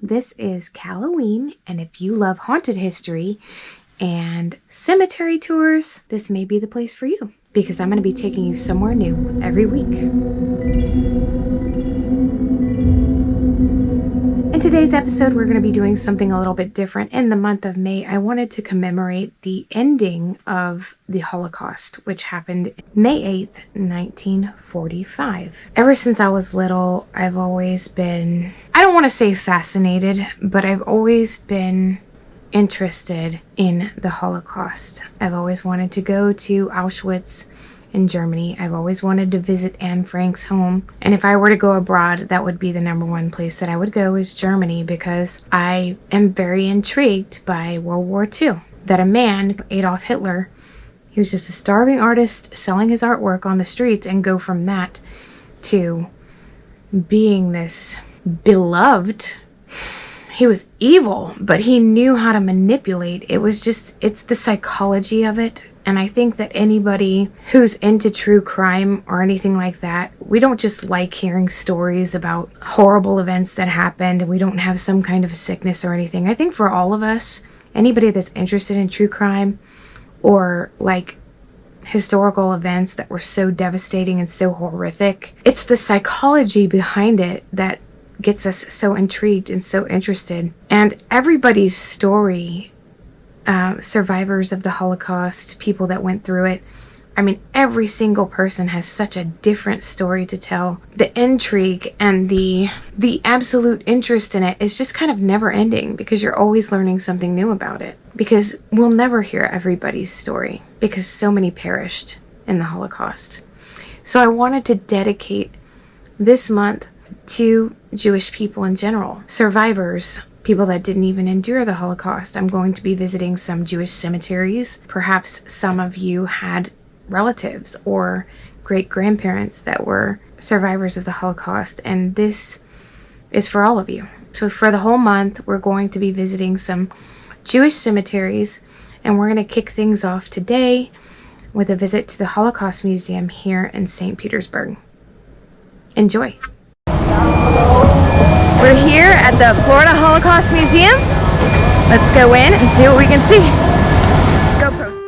This is Halloween, and if you love haunted history and cemetery tours, this may be the place for you, because I'm going to be taking you somewhere new every week. In today's episode, we're going to be doing something a little bit different. In the month of May, I wanted to commemorate the ending of the Holocaust, which happened May 8th, 1945. Ever since I was little, I've always been, I don't want to say fascinated, but I've always been interested in the Holocaust. I've always wanted to go to Auschwitz in Germany. I've always wanted to visit Anne Frank's home. And if I were to go abroad, that would be the number one place that I would go, is Germany, because I am very intrigued by World War II. That a man, Adolf Hitler, he was just a starving artist selling his artwork on the streets, and go from that to being this beloved. He was evil, but he knew how to manipulate. It's the psychology of it. And I think that anybody who's into true crime or anything like that, we don't just like hearing stories about horrible events that happened, and we don't have some kind of sickness or anything. I think for all of us, anybody that's interested in true crime or like historical events that were so devastating and so horrific, it's the psychology behind it that gets us so intrigued and so interested. And everybody's story, survivors of the Holocaust, people that went through it, I mean, every single person has such a different story to tell. The intrigue and the absolute interest in it is just kind of never ending, because you're always learning something new about it. Because we'll never hear everybody's story, because so many perished in the Holocaust. So I wanted to dedicate this month to Jewish people in general, survivors, people that didn't even endure the Holocaust. I'm going to be visiting some Jewish cemeteries. Perhaps some of you had relatives or great-grandparents that were survivors of the Holocaust, and this is for all of you. So for the whole month, we're going to be visiting some Jewish cemeteries, and we're going to kick things off today with a visit to the Holocaust Museum here in Saint Petersburg. Enjoy. We're here at the Florida Holocaust Museum. Let's go in and see what we can see. GoPros.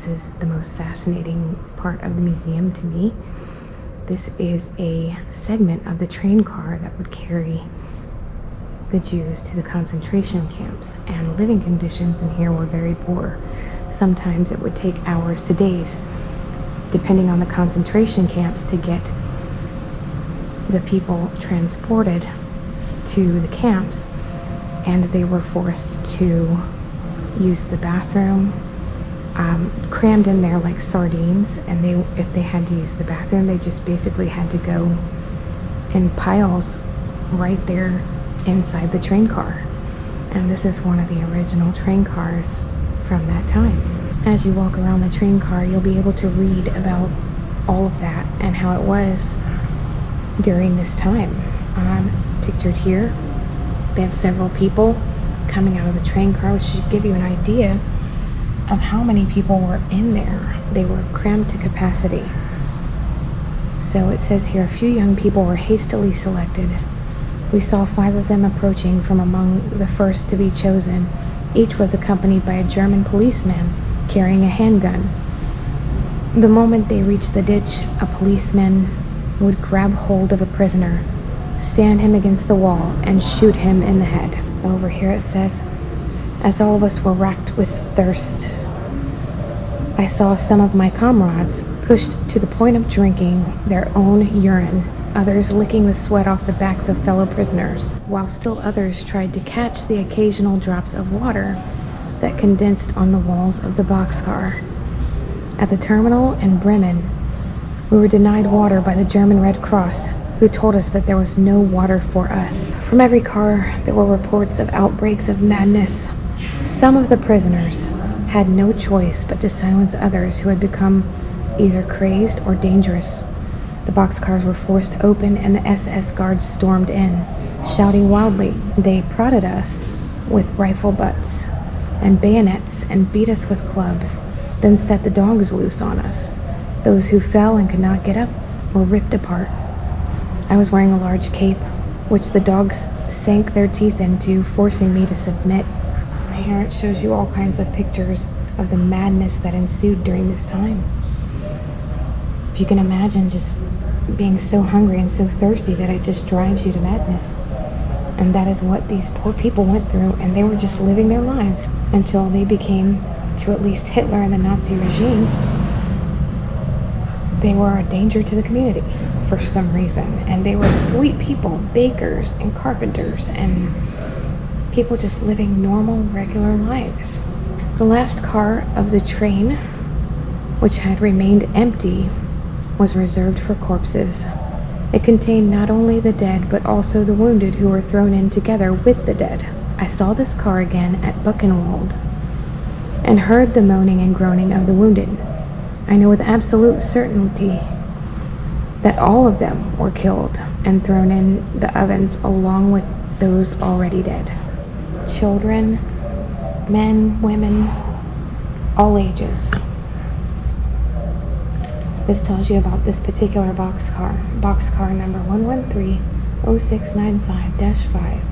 this is the most fascinating part of the museum to me. This is a segment of the train car that would carry the Jews to the concentration camps, and living conditions in here were very poor. Sometimes it would take hours to days, depending on the concentration camps, to get the people transported to the camps, and they were forced to use the bathroom, crammed in there like sardines, and if they had to use the bathroom, they just basically had to go in piles right there inside the train car. And this is one of the original train cars from that time. As you walk around the train car, you'll be able to read about all of that and how it was during this time. Pictured here, they have several people coming out of the train car, which should give you an idea of how many people were in there. They were crammed to capacity. So it says here, a few young people were hastily selected. We saw 5 of them approaching from among the first to be chosen. Each was accompanied by a German policeman carrying a handgun. The moment they reached the ditch, a policeman would grab hold of a prisoner, stand him against the wall, and shoot him in the head. Over here it says, as all of us were racked with thirst, I saw some of my comrades pushed to the point of drinking their own urine, others licking the sweat off the backs of fellow prisoners, while still others tried to catch the occasional drops of water that condensed on the walls of the boxcar. At the terminal in Bremen, we were denied water by the German Red Cross, who told us that there was no water for us. From every car, there were reports of outbreaks of madness. Some of the prisoners had no choice but to silence others who had become either crazed or dangerous. The boxcars were forced open and the SS guards stormed in, shouting wildly. They prodded us with rifle butts and bayonets and beat us with clubs, then set the dogs loose on us. Those who fell and could not get up were ripped apart. I was wearing a large cape, which the dogs sank their teeth into, forcing me to submit. Here it shows you all kinds of pictures of the madness that ensued during this time. If you can imagine just being so hungry and so thirsty that it just drives you to madness. And that is what these poor people went through, and they were just living their lives until they became, to at least Hitler and the Nazi regime, they were a danger to the community for some reason. And they were sweet people, bakers and carpenters and people just living normal, regular lives. The last car of the train, which had remained empty, was reserved for corpses. It contained not only the dead, but also the wounded who were thrown in together with the dead. I saw this car again at Buchenwald and heard the moaning and groaning of the wounded. I know with absolute certainty that all of them were killed and thrown in the ovens along with those already dead. Children, men, women, all ages. This tells you about this particular boxcar. Boxcar number 113-0695-5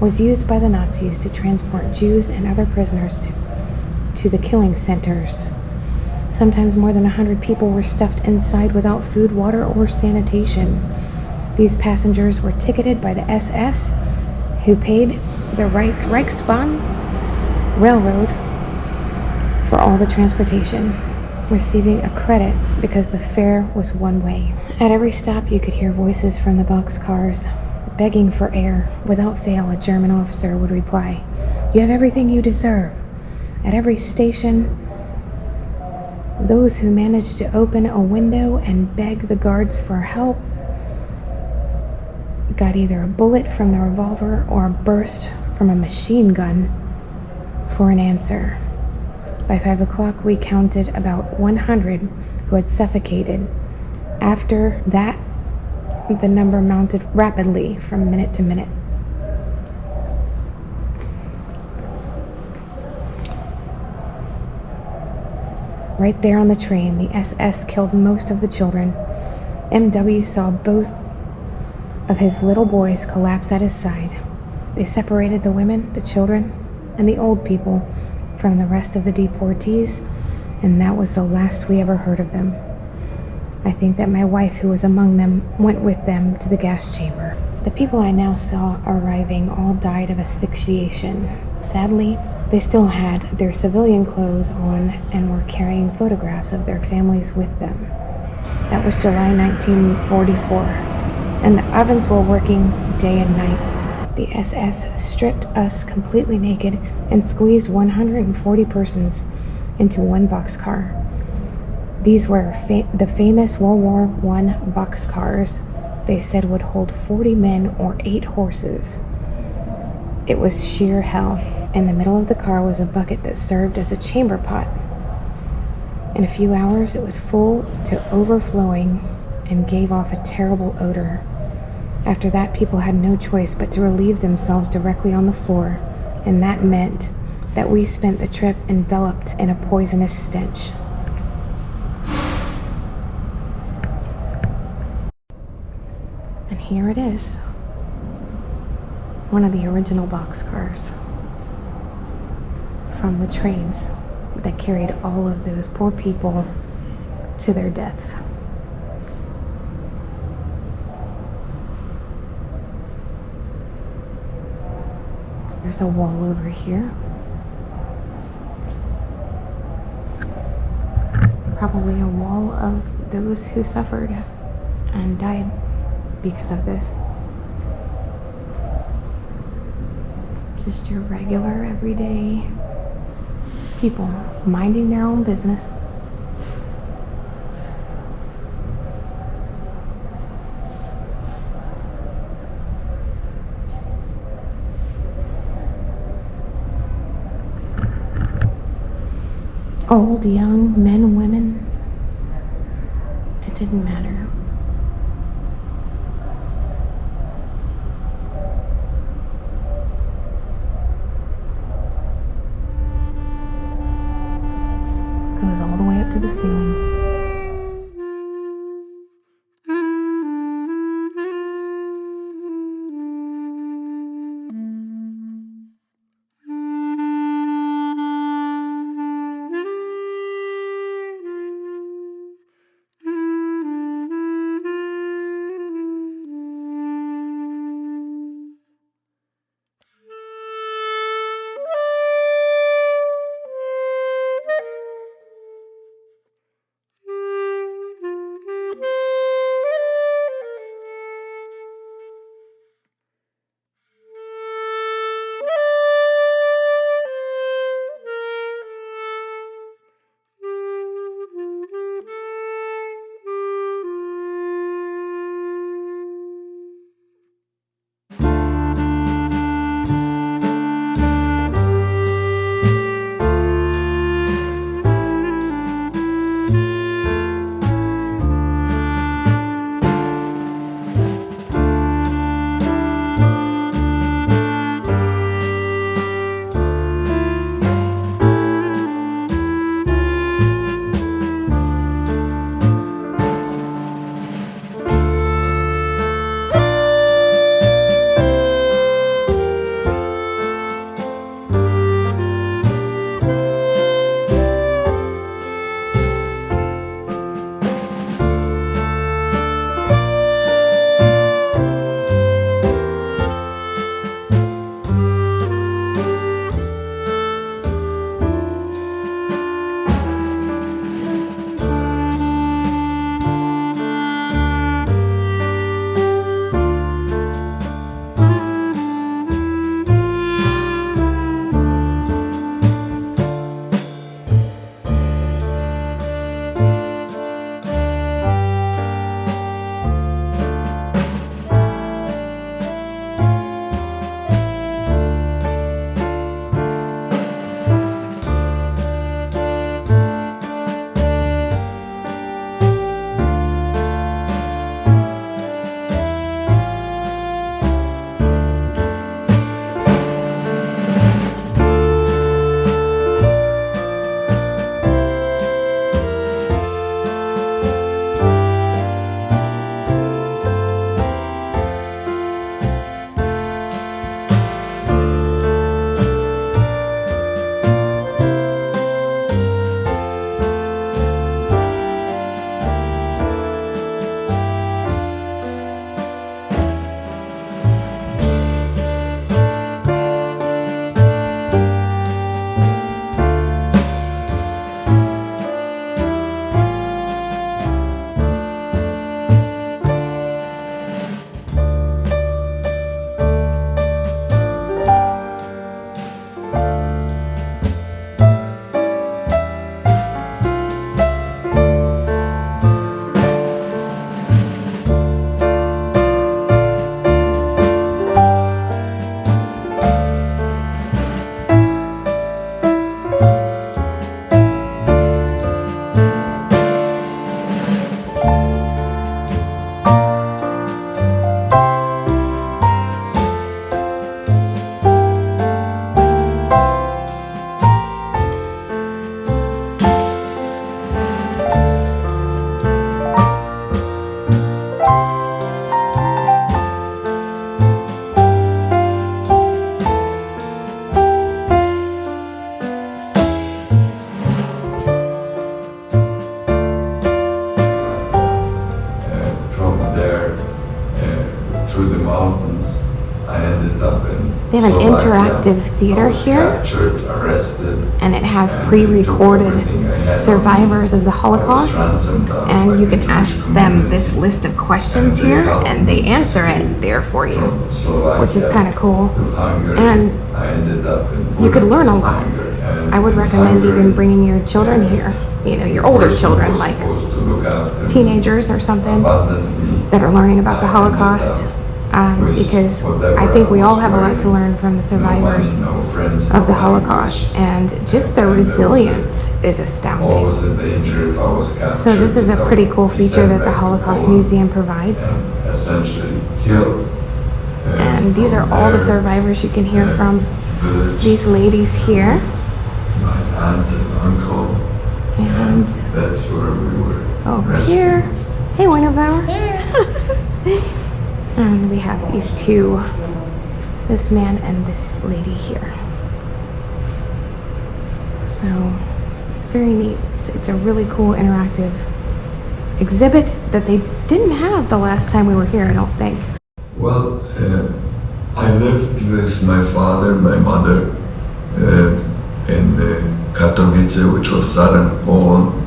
was used by the Nazis to transport Jews and other prisoners to the killing centers. Sometimes more than 100 people were stuffed inside without food, water, or sanitation. These passengers were ticketed by the SS, who paid the Reichsbahn Railroad for all the transportation, receiving a credit because the fare was one way. At every stop, you could hear voices from the boxcars begging for air. Without fail, a German officer would reply, "You have everything you deserve." At every station, those who managed to open a window and beg the guards for help got either a bullet from the revolver or a burst from a machine gun for an answer. By 5 o'clock, we counted about 100 who had suffocated. After that, the number mounted rapidly from minute to minute. Right there on the train, the SS killed most of the children. MW saw both of his little boys collapse at his side. They separated the women, the children, and the old people from the rest of the deportees and that was the last we ever heard of them. I think that my wife, who was among them, went with them to the gas chamber. The people I now saw arriving all died of asphyxiation. Sadly, they still had their civilian clothes on and were carrying photographs of their families with them. That was July 1944, and the ovens were working day and night. The SS stripped us completely naked and squeezed 140 persons into one boxcar. These were the famous World War I boxcars they said would hold 40 men or 8 horses. It was sheer hell. In the middle of the car was a bucket that served as a chamber pot. In a few hours, it was full to overflowing and gave off a terrible odor. After that, people had no choice but to relieve themselves directly on the floor, and that meant that we spent the trip enveloped in a poisonous stench. And here it is, one of the original boxcars from the trains that carried all of those poor people to their deaths. There's a wall over here. Probably a wall of those who suffered and died because of this. Just your regular, everyday people minding their own business. Old, young, men, women, it didn't matter. Goes all the way up to the ceiling. through the mountains. I ended up in They have an interactive theater here, captured, arrested, and it has pre-recorded survivors of the Holocaust, and you can ask them this list of questions here, and they answer it there for you, which is kind of cool. And you could learn a lot. I would recommend even bringing your children here, you know, your older children, like teenagers or something, that are learning about the Holocaust. Because I think we all have a lot to learn from the survivors of the Holocaust, and just their resilience is astounding. So this is a pretty cool feature that the Holocaust Museum provides. And these are all the survivors you can hear from. These ladies here. My aunt and uncle. And that's where we were. Over here. Hey, Winterbower. And we have these two, this man and this lady here. So it's very neat. It's a really cool interactive exhibit that they didn't have the last time we were here, I don't think. Well, I lived with my father and my mother in Katowice, which was southern Poland.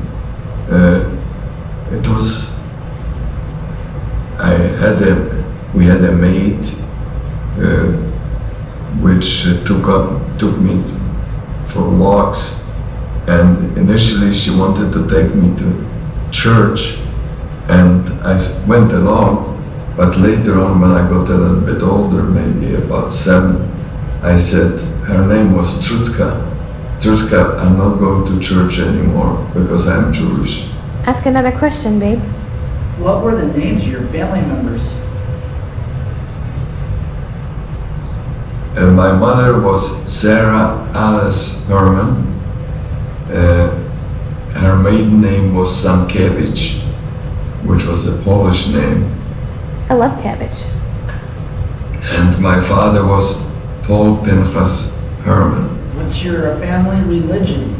We had a maid which took me for walks, and initially she wanted to take me to church, and I went along, but later on when I got a little bit older, maybe about 7, I said, her name was Trutka, I'm not going to church anymore because I'm Jewish. Ask another question, babe. What were the names of your family members? My mother was Sarah Alice Herman. Her maiden name was Sankiewicz, which was a Polish name. I love cabbage. And my father was Paul Pinchas Herman. What's your family religion?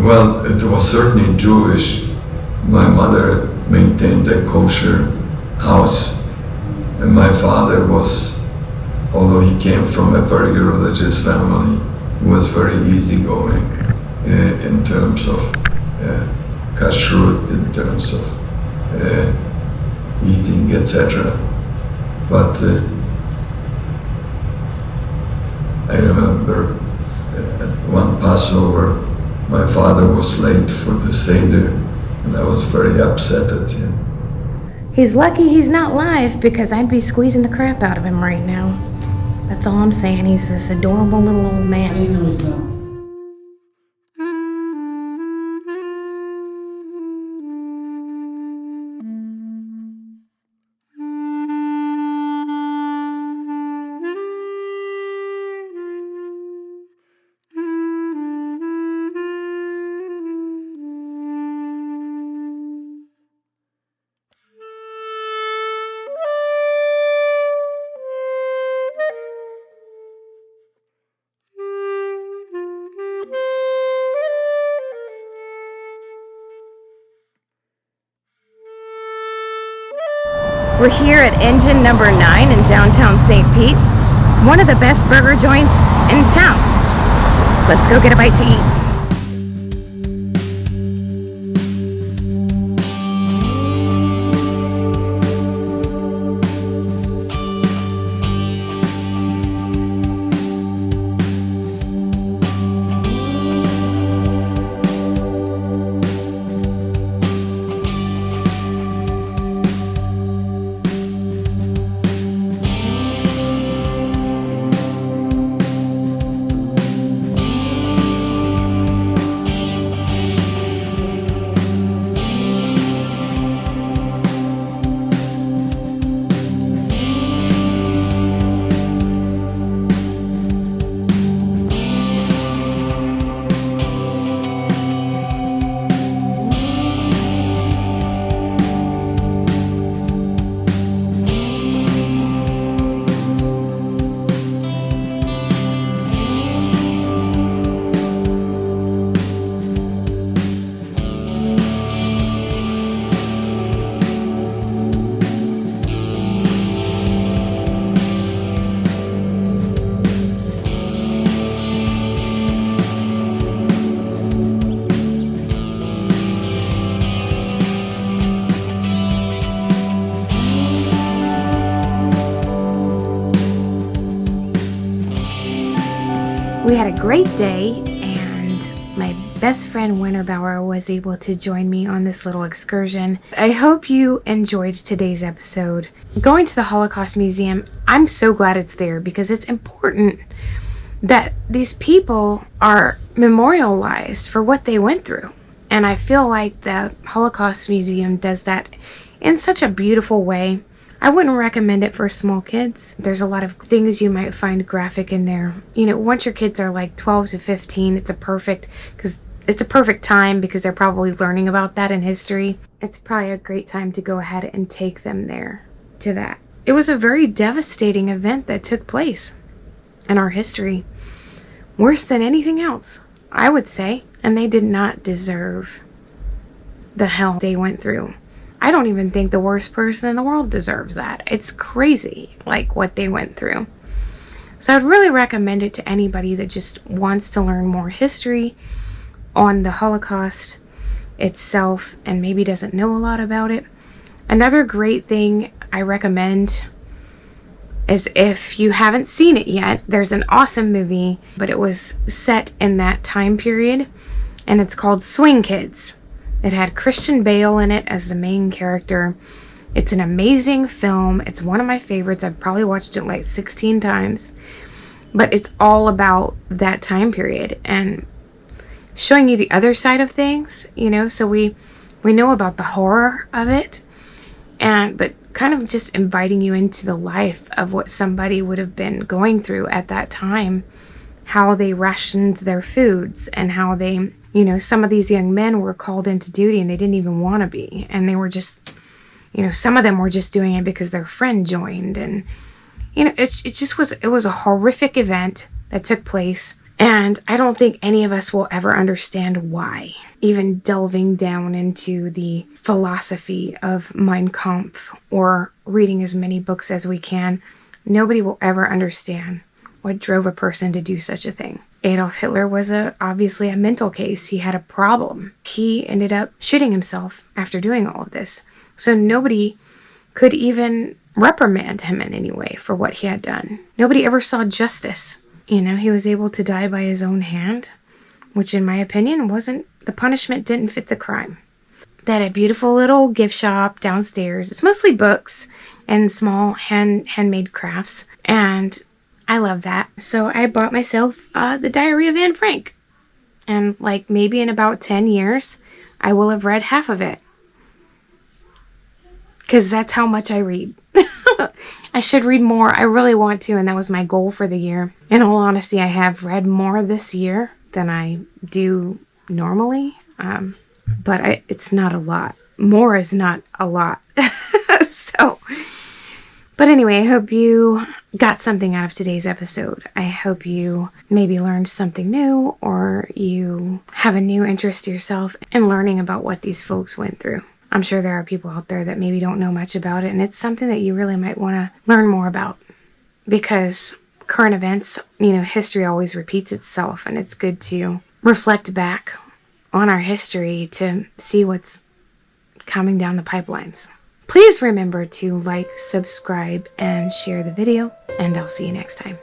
Well, it was certainly Jewish. My mother maintained a kosher house. And my father was, although he came from a very religious family, was very easygoing in terms of kashrut, in terms of eating, etc. But I remember at one Passover, my father was late for the Seder, and I was very upset at him. He's lucky he's not live, because I'd be squeezing the crap out of him right now. That's all I'm saying. He's this adorable little old man. I know he's not. We're here at engine number 9 in downtown St. Pete, one of the best burger joints in town. Let's go get a bite to eat. great day, and my best friend Winterbauer was able to join me on this little excursion. I hope you enjoyed today's episode. Going to the Holocaust Museum, I'm so glad it's there because it's important that these people are memorialized for what they went through. And I feel like the Holocaust Museum does that in such a beautiful way. I wouldn't recommend it for small kids. There's a lot of things you might find graphic in there. You know, once your kids are like 12 to 15, it's a perfect time because they're probably learning about that in history. It's probably a great time to go ahead and take them there to that. It was a very devastating event that took place in our history. Worse than anything else, I would say. And they did not deserve the hell they went through. I don't even think the worst person in the world deserves that. It's crazy, like, what they went through. So I'd really recommend it to anybody that just wants to learn more history on the Holocaust itself and maybe doesn't know a lot about it. Another great thing I recommend is, if you haven't seen it yet, there's an awesome movie, but it was set in that time period, and it's called Swing Kids. It had Christian Bale in it as the main character. It's an amazing film. It's one of my favorites. I've probably watched it like 16 times. But it's all about that time period and showing you the other side of things, you know. So we know about the horror of it, but kind of just inviting you into the life of what somebody would have been going through at that time, how they rationed their foods, and how they, you know, some of these young men were called into duty and they didn't even want to be. And they were just, you know, some of them were just doing it because their friend joined. And, you know, it was a horrific event that took place. And I don't think any of us will ever understand why. Even delving down into the philosophy of Mein Kampf or reading as many books as we can, nobody will ever understand what drove a person to do such a thing. Adolf Hitler was obviously a mental case. He had a problem. He ended up shooting himself after doing all of this. So nobody could even reprimand him in any way for what he had done. Nobody ever saw justice. You know, he was able to die by his own hand, which in my opinion the punishment didn't fit the crime. They had a beautiful little gift shop downstairs. It's mostly books and small handmade crafts. And I love that. So I bought myself the Diary of Anne Frank. And like maybe in about 10 years, I will have read half of it. Because that's how much I read. I should read more. I really want to, and that was my goal for the year. In all honesty, I have read more this year than I do normally. But it's not a lot. More is not a lot. But anyway, I hope you got something out of today's episode. I hope you maybe learned something new, or you have a new interest yourself in learning about what these folks went through. I'm sure there are people out there that maybe don't know much about it, and it's something that you really might want to learn more about, because current events, you know, history always repeats itself, and it's good to reflect back on our history to see what's coming down the pipelines. Please remember to like, subscribe, and share the video, and I'll see you next time.